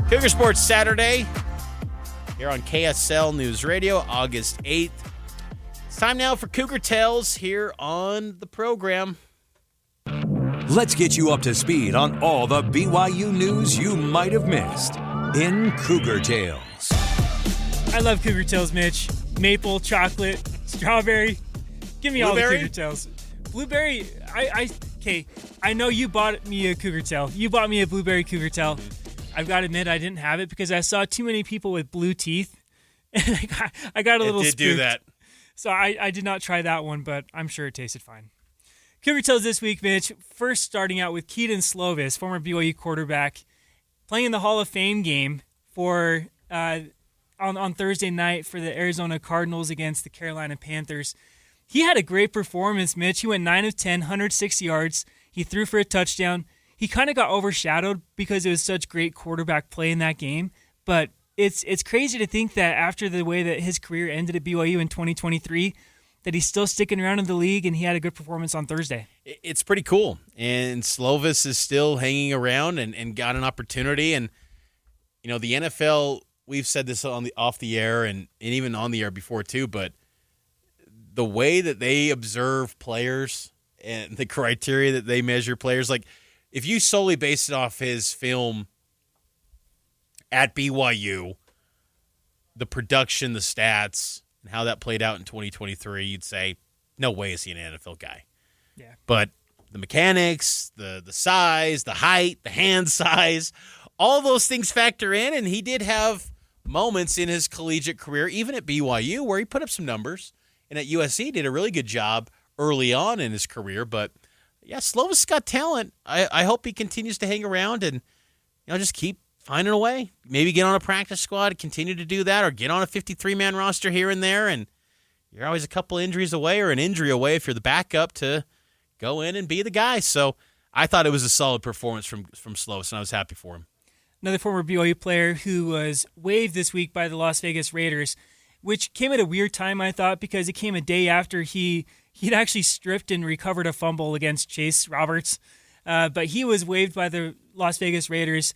Cougar Sports Saturday here on KSL News Radio, August 8th. It's time now for Cougar Tales here on the program. Let's get you up to speed on all the BYU news you might have missed in Cougar Tales. I love Cougar Tales, Mitch. Maple, chocolate, strawberry. Give me Blueberry? all the Cougar Tales. Blueberry, I know you bought me a Cougar Tail. You bought me a blueberry Cougar Tail. I've got to admit I didn't have it because I saw too many people with blue teeth. And I got a little spooked. It did do that. So I did not try that one, but I'm sure it tasted fine. Cougar Tales this week, Mitch. First starting out with Keaton Slovis, former BYU quarterback, playing in the Hall of Fame game for on Thursday night for the Arizona Cardinals against the Carolina Panthers. He had a great performance, Mitch. He went 9 of 10, 106 yards. He threw for a touchdown. He kind of got overshadowed because it was such great quarterback play in that game. But it's crazy to think that after the way that his career ended at BYU in 2023, that he's still sticking around in the league and he had a good performance on Thursday. It's pretty cool. And Slovis is still hanging around and got an opportunity. And, you know, the NFL, we've said this off the air and even on the air before too, but the way that they observe players and the criteria that they measure players, like if you solely base it off his film at BYU, the production, the stats, and how that played out in 2023, you'd say, no way is he an NFL guy. Yeah. But the mechanics, the size, the height, the hand size, all those things factor in, and he did have moments in his collegiate career, even at BYU, where he put up some numbers, and at USC did a really good job early on in his career. But yeah, Slovis got talent. I hope he continues to hang around and just keep finding a way. Maybe get on a practice squad, continue to do that, or get on a 53-man roster here and there. And you're always a couple injuries away or an injury away if you're the backup to go in and be the guy. So I thought it was a solid performance from Slovis, and I was happy for him. Another former BYU player who was waived this week by the Las Vegas Raiders, which came at a weird time, I thought, because it came a day after he'd actually stripped and recovered a fumble against Chase Roberts. But he was waived by the Las Vegas Raiders,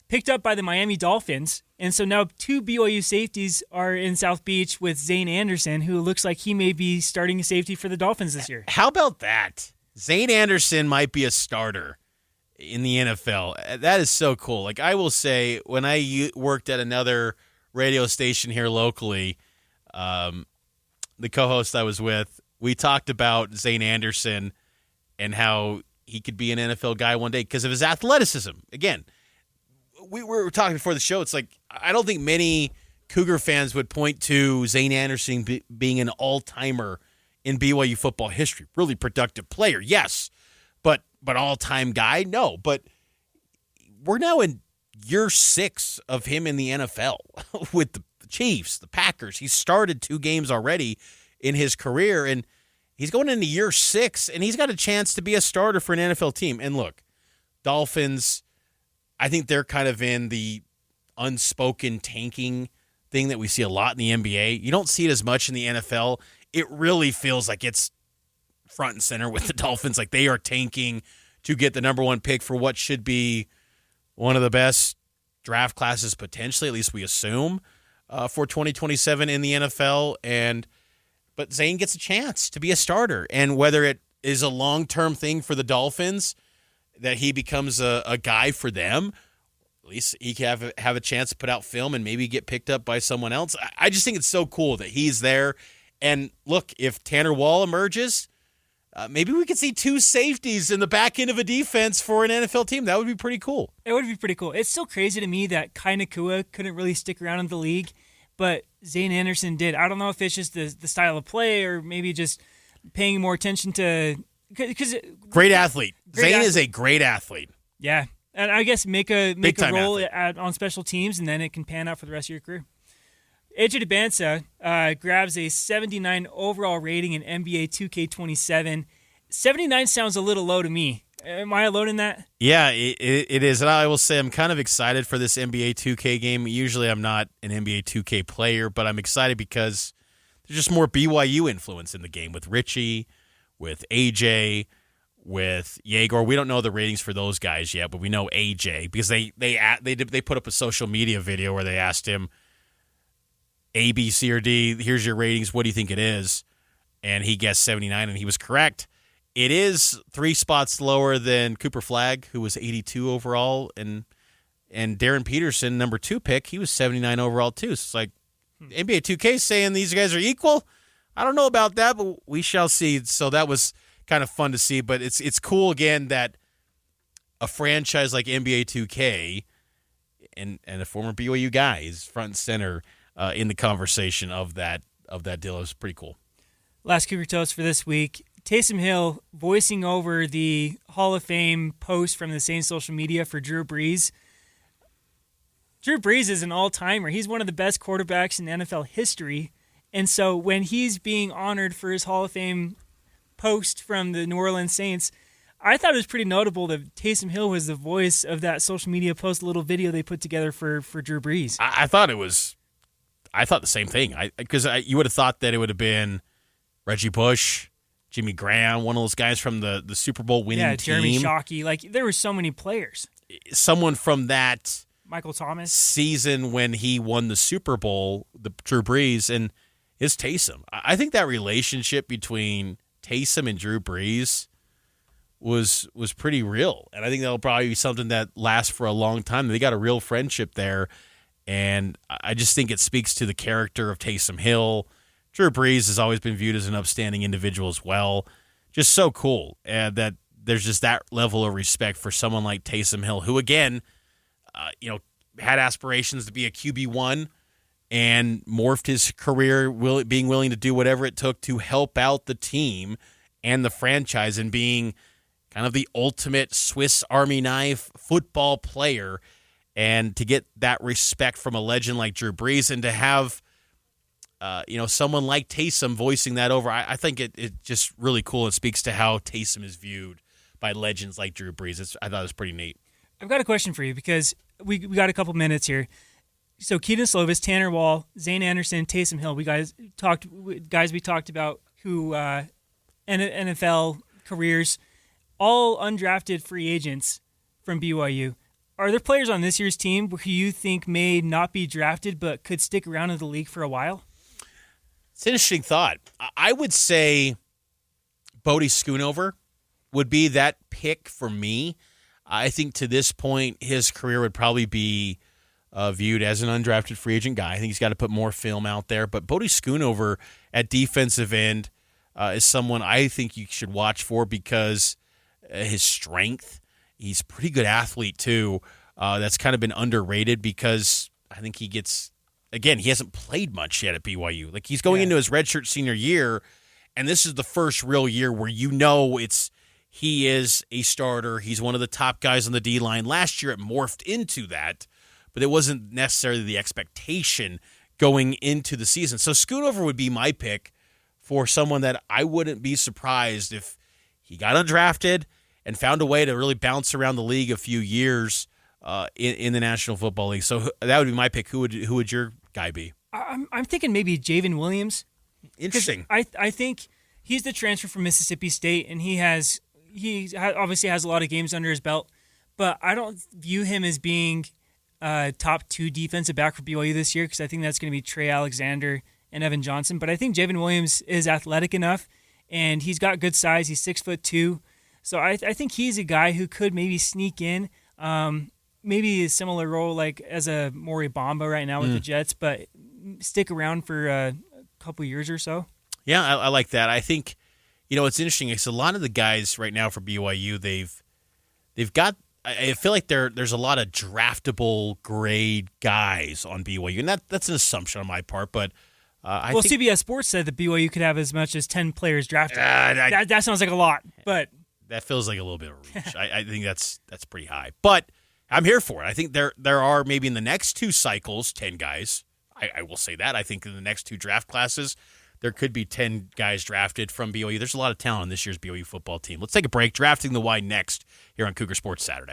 picked up by the Miami Dolphins, and so now two BYU safeties are in South Beach with Zane Anderson, who looks like he may be starting a safety for the Dolphins this year. How about that? Zane Anderson might be a starter in the NFL. That is so cool. Like, I will say, when I worked at another radio station here locally, the co-host I was with, we talked about Zane Anderson and how he could be an NFL guy one day because of his athleticism. Again, we were talking before the show. It's like, I don't think many Cougar fans would point to Zane Anderson being an all-timer in BYU football history. Really productive player, yes, but all-time guy, no. But we're now in year 6 of him in the NFL with the Chiefs, the Packers. He started 2 games already in his career, and he's going into year 6, and he's got a chance to be a starter for an NFL team. And look, Dolphins, I think they're kind of in the unspoken tanking thing that we see a lot in the NBA. You don't see it as much in the NFL. It really feels like it's front and center with the Dolphins. Like, they are tanking to get the number 1 pick for what should be one of the best draft classes potentially, at least we assume, for 2027 in the NFL. But Zane gets a chance to be a starter. And whether it is a long-term thing for the Dolphins, that he becomes a guy for them, at least he can have a chance to put out film and maybe get picked up by someone else. I just think it's so cool that he's there. And look, if Tanner Wall emerges, maybe we could see 2 safeties in the back end of a defense for an NFL team. That would be pretty cool. It would be pretty cool. It's still crazy to me that Kai Nakua couldn't really stick around in the league, but Zane Anderson did. I don't know if it's just the style of play or maybe just paying more attention to – Great athlete. Zane is a great athlete. Yeah. And I guess make a role on special teams, and then it can pan out for the rest of your career. AJ Dybantsa grabs a 79 overall rating in NBA 2K27. 79 sounds a little low to me. Am I alone in that? Yeah, it is. And I will say I'm kind of excited for this NBA 2K game. Usually I'm not an NBA 2K player, but I'm excited because there's just more BYU influence in the game with Richie, with AJ, with Jaeger. We don't know the ratings for those guys yet, but we know AJ because they put up a social media video where they asked him A, B, C, or D. Here's your ratings. What do you think it is? And he guessed 79, and he was correct. It is 3 spots lower than Cooper Flagg, who was 82 overall, and Darren Peterson, number 2 pick, he was 79 overall too. So it's like NBA 2K saying these guys are equal. I don't know about that, but we shall see. So that was kind of fun to see. But it's cool again that a franchise like NBA 2K and a former BYU guy is front and center in the conversation of that deal. It was pretty cool. Last Cougar Toast for this week. Taysom Hill voicing over the Hall of Fame post from the same social media for Drew Brees. Drew Brees is an all-timer. He's one of the best quarterbacks in NFL history. And so when he's being honored for his Hall of Fame post from the New Orleans Saints, I thought it was pretty notable that Taysom Hill was the voice of that social media post, a little video they put together for Drew Brees. I thought the same thing. Because you would have thought that it would have been Reggie Bush, Jimmy Graham, one of those guys from the Super Bowl winning team. Jeremy Shockey. Like, there were so many players. Someone from that Michael Thomas season when he won the Super Bowl, the Drew Brees, and his Taysom. I think that relationship between Taysom and Drew Brees was pretty real, and I think that'll probably be something that lasts for a long time. They got a real friendship there, and I just think it speaks to the character of Taysom Hill. Drew Brees has always been viewed as an upstanding individual as well. Just so cool that there's just that level of respect for someone like Taysom Hill, who again, had aspirations to be a QB1 and morphed his career, being willing to do whatever it took to help out the team and the franchise and being kind of the ultimate Swiss Army knife football player. And to get that respect from a legend like Drew Brees and to have someone like Taysom voicing that over, I think it just really cool. It speaks to how Taysom is viewed by legends like Drew Brees. I thought it was pretty neat. I've got a question for you because we got a couple minutes here. So Keaton Slovis, Tanner Wall, Zane Anderson, Taysom Hill. We talked about who NFL careers, all undrafted free agents from BYU. Are there players on this year's team who you think may not be drafted but could stick around in the league for a while? It's an interesting thought. I would say Bodie Schoonover would be that pick for me. I think to this point, his career would probably be viewed as an undrafted free agent guy. I think he's got to put more film out there. But Bodie Schoonover at defensive end is someone I think you should watch for because his strength. He's a pretty good athlete, too. That's kind of been underrated because I think he gets, again, he hasn't played much yet at BYU. Like, he's going into his redshirt senior year, and this is the first real year where he is a starter. He's one of the top guys on the D-line. Last year it morphed into that, but it wasn't necessarily the expectation going into the season. So Schoonover would be my pick for someone that I wouldn't be surprised if he got undrafted and found a way to really bounce around the league a few years in the National Football League. So that would be my pick. Who would your guy be? I'm thinking maybe Javen Williams. Interesting. I think he's the transfer from Mississippi State, and he obviously has a lot of games under his belt, but I don't view him as being top 2 defensive back for BYU this year because I think that's going to be Trey Alexander and Evan Johnson. But I think Javen Williams is athletic enough, and he's got good size. He's 6'2". So I think he's a guy who could maybe sneak in, maybe a similar role like as a Maury Bamba right now with the Jets, but stick around for a couple years or so. Yeah, I like that. I think, it's interesting. It's a lot of the guys right now for BYU, they've got. I feel like there's a lot of draftable grade guys on BYU, and that's an assumption on my part. But I think CBS Sports said that BYU could have as much as 10 players drafted. That sounds like a lot, but that feels like a little bit of a reach. I think that's pretty high, but I'm here for it. I think there are maybe in the next 2 cycles 10 guys. I will say that. I think in the next 2 draft classes, there could be 10 guys drafted from BYU. There's a lot of talent on this year's BYU football team. Let's take a break. Drafting the Y next here on Cougar Sports Saturday.